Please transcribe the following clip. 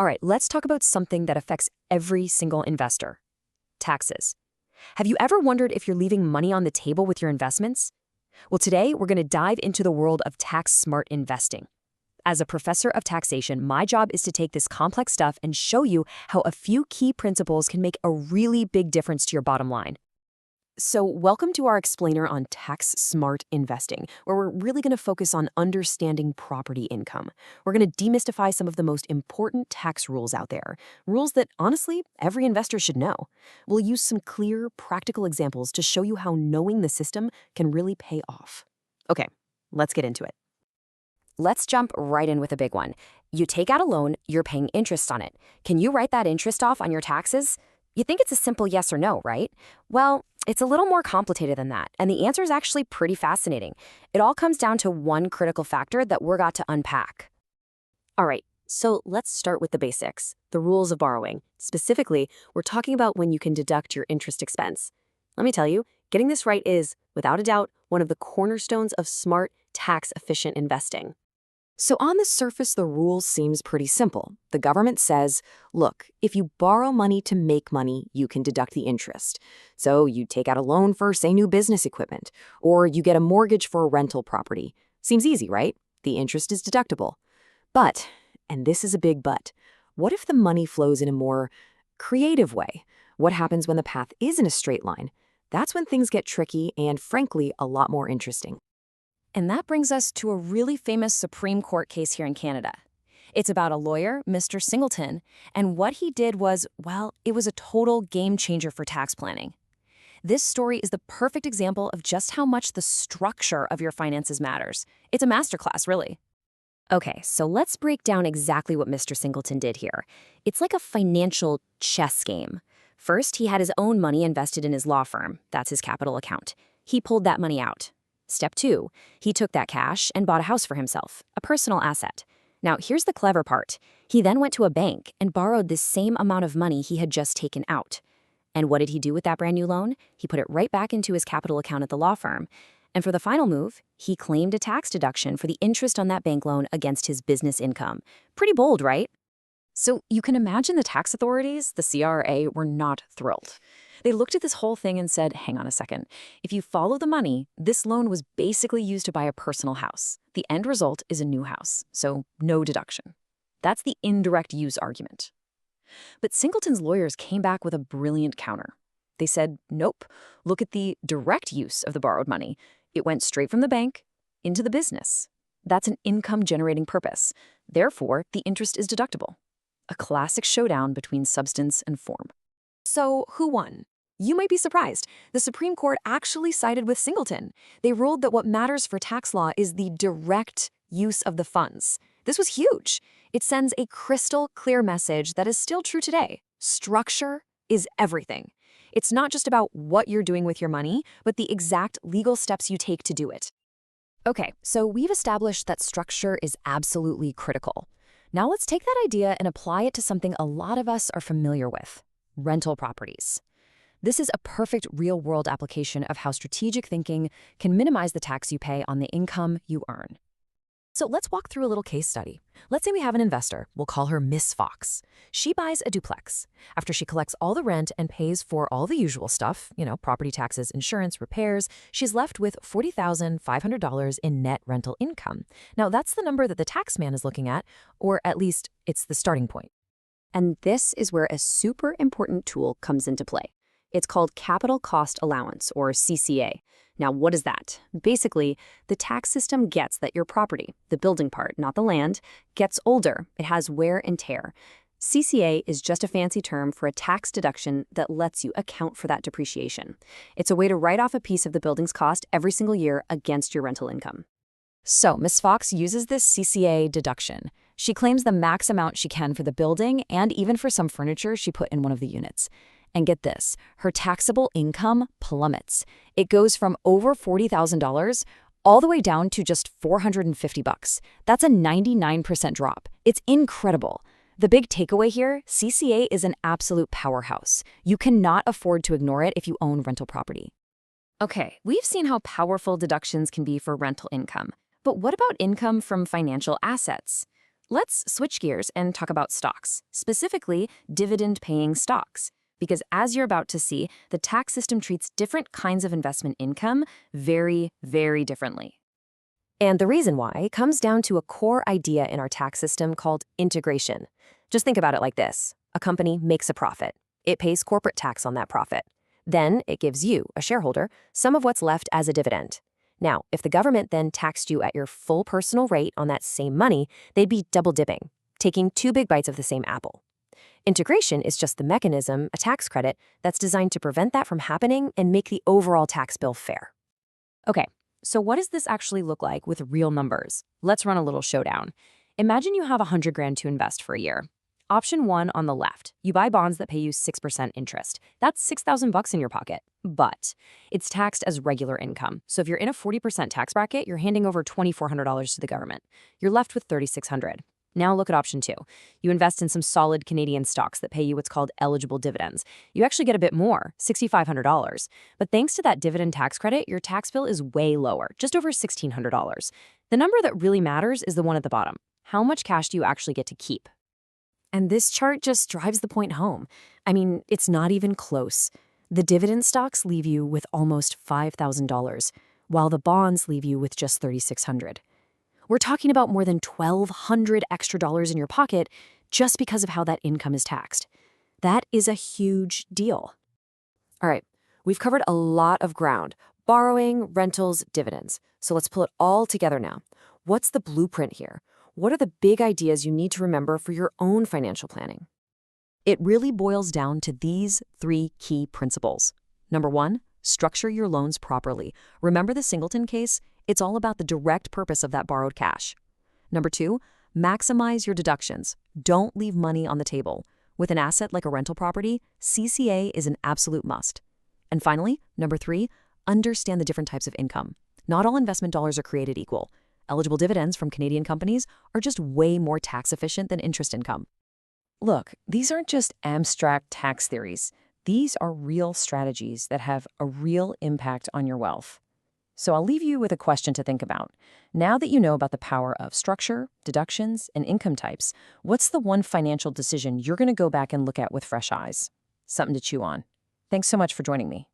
All right, let's talk about something that affects every single investor: taxes. Have you ever wondered if you're leaving money on the table with your investments? Well, today we're going to dive into the world of tax-smart investing. As a professor of taxation, my job is to take this complex stuff and show you how a few key principles can make a really big difference to your bottom line. So, welcome to our explainer on tax-smart investing, where we're really going to focus on understanding property income. We're going to demystify some of the most important tax rules out there, rules that, honestly, every investor should know. We'll use some clear, practical examples to show you how knowing the system can really pay off. Okay, let's get into it. Let's jump right in with a big one. You take out a loan, you're paying interest on it. Can you write that interest off on your taxes? You think it's a simple yes or no, right? Well, it's a little more complicated than that, and the answer is actually pretty fascinating. It all comes down to one critical factor that we're got to unpack. All right, so let's start with the basics, the rules of borrowing. Specifically, we're talking about when you can deduct your interest expense. Let me tell you, getting this right is, without a doubt, one of the cornerstones of smart, tax-efficient investing. So on the surface, the rule seems pretty simple. The government says, look, if you borrow money to make money, you can deduct the interest. So you take out a loan for, say, new business equipment, or you get a mortgage for a rental property. Seems easy, right? The interest is deductible. But, and this is a big but, what if the money flows in a more creative way? What happens when the path isn't a straight line? That's when things get tricky and, frankly, a lot more interesting. And that brings us to a really famous Supreme Court case here in Canada. It's about a lawyer, Mr. Singleton, and what he did was, well, it was a total game changer for tax planning. This story is the perfect example of just how much the structure of your finances matters. It's a masterclass, really. Okay, so let's break down exactly what Mr. Singleton did here. It's like a financial chess game. First, he had his own money invested in his law firm. That's his capital account. He pulled that money out. Step 2, he took that cash and bought a house for himself, a personal asset. Now, here's the clever part. He then went to a bank and borrowed the same amount of money he had just taken out. And what did he do with that brand new loan? He put it right back into his capital account at the law firm. And for the final move, he claimed a tax deduction for the interest on that bank loan against his business income. Pretty bold, right? So you can imagine the tax authorities, the CRA, were not thrilled. They looked at this whole thing and said, hang on a second. If you follow the money, this loan was basically used to buy a personal house. The end result is a new house, so no deduction. That's the indirect use argument. But Singleton's lawyers came back with a brilliant counter. They said, nope, look at the direct use of the borrowed money. It went straight from the bank into the business. That's an income-generating purpose. Therefore, the interest is deductible. A classic showdown between substance and form. So, who won? You might be surprised. The Supreme Court actually sided with Singleton. They ruled that what matters for tax law is the direct use of the funds. This was huge. It sends a crystal clear message that is still true today. Structure is everything. It's not just about what you're doing with your money, but the exact legal steps you take to do it. Okay, so we've established that structure is absolutely critical. Now let's take that idea and apply it to something a lot of us are familiar with: rental properties. This is a perfect real-world application of how strategic thinking can minimize the tax you pay on the income you earn. So let's walk through a little case study. Let's say we have an investor. We'll call her Miss Fox. She buys a duplex. After she collects all the rent and pays for all the usual stuff, property taxes, insurance, repairs, she's left with $40,500 in net rental income. Now, that's the number that the tax man is looking at, or at least it's the starting point. And this is where a super important tool comes into play. It's called capital cost allowance, or CCA. Now, what is that? Basically, the tax system gets that your property, the building part, not the land, gets older. It has wear and tear. CCA is just a fancy term for a tax deduction that lets you account for that depreciation. It's a way to write off a piece of the building's cost every single year against your rental income. So, Ms. Fox uses this CCA deduction. She claims the max amount she can for the building and even for some furniture she put in one of the units. And get this, her taxable income plummets. It goes from over $40,000 all the way down to just $450. That's a 99% drop. It's incredible. The big takeaway here, CCA is an absolute powerhouse. You cannot afford to ignore it if you own rental property. Okay, we've seen how powerful deductions can be for rental income. But what about income from financial assets? Let's switch gears and talk about stocks, specifically dividend-paying stocks. Because as you're about to see, the tax system treats different kinds of investment income very, very differently. And the reason why comes down to a core idea in our tax system called integration. Just think about it like this. A company makes a profit. It pays corporate tax on that profit. Then it gives you, a shareholder, some of what's left as a dividend. Now, if the government then taxed you at your full personal rate on that same money, they'd be double dipping, taking two big bites of the same apple. Integration is just the mechanism, a tax credit, that's designed to prevent that from happening and make the overall tax bill fair. Okay, so what does this actually look like with real numbers? Let's run a little showdown. Imagine you have 100 grand to invest for a year. Option 1 on the left, you buy bonds that pay you 6% interest. That's $6,000 in your pocket. But it's taxed as regular income. So if you're in a 40% tax bracket, you're handing over $2,400 to the government. You're left with $3,600. Now look at option 2. You invest in some solid Canadian stocks that pay you what's called eligible dividends. You actually get a bit more, $6,500. But thanks to that dividend tax credit, your tax bill is way lower, just over $1,600. The number that really matters is the one at the bottom. How much cash do you actually get to keep? And this chart just drives the point home. I mean, it's not even close. The dividend stocks leave you with almost $5,000, while the bonds leave you with just $3,600. We're talking about more than $1,200 extra dollars in your pocket just because of how that income is taxed. That is a huge deal. All right, we've covered a lot of ground: borrowing, rentals, dividends. So let's pull it all together now. What's the blueprint here? What are the big ideas you need to remember for your own financial planning? It really boils down to these 3 key principles. Number 1, structure your loans properly. Remember the Singleton case? It's all about the direct purpose of that borrowed cash. Number 2, maximize your deductions. Don't leave money on the table. With an asset like a rental property, CCA is an absolute must. And finally, number 3, understand the different types of income. Not all investment dollars are created equal. Eligible dividends from Canadian companies are just way more tax efficient than interest income. Look, these aren't just abstract tax theories. These are real strategies that have a real impact on your wealth. So I'll leave you with a question to think about. Now that you know about the power of structure, deductions, and income types, what's the one financial decision you're going to go back and look at with fresh eyes? Something to chew on. Thanks so much for joining me.